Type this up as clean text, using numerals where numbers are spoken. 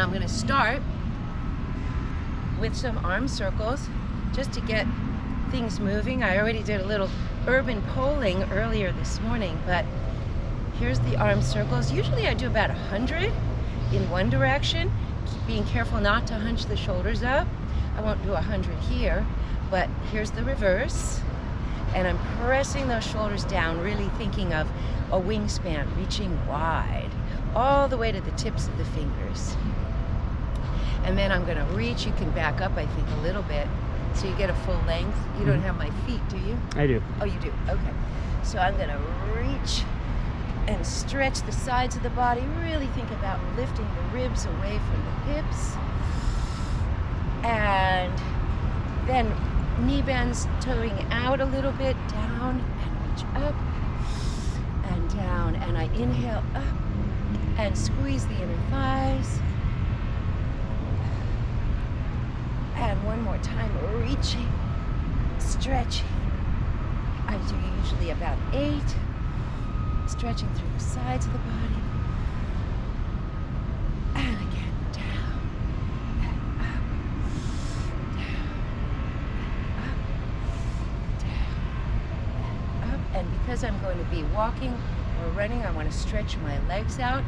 I'm going to start with some arm circles just to get things moving. I already did a little urban polling earlier this morning, but here's the arm circles. Usually I do about 100 in one direction, being careful not to hunch the shoulders up. I won't do 100 here, but here's the reverse. And I'm pressing those shoulders down, really thinking of a wingspan, reaching wide, all the way to the tips of the fingers. And then I'm going to reach. You can back up, I think, a little bit, so you get a full length. You don't have my feet, do you? I do. Oh, you do? Okay. So I'm going to reach and stretch the sides of the body. Really think about lifting the ribs away from the hips. And then knee bends, toeing out a little bit, down and reach up and down. And I inhale up and squeeze the inner thighs. And one more time, reaching, stretching. I do usually about 8, stretching through the sides of the body. And again, down and up, down and up, down and up. And because I'm going to be walking or running, I want to stretch my legs out.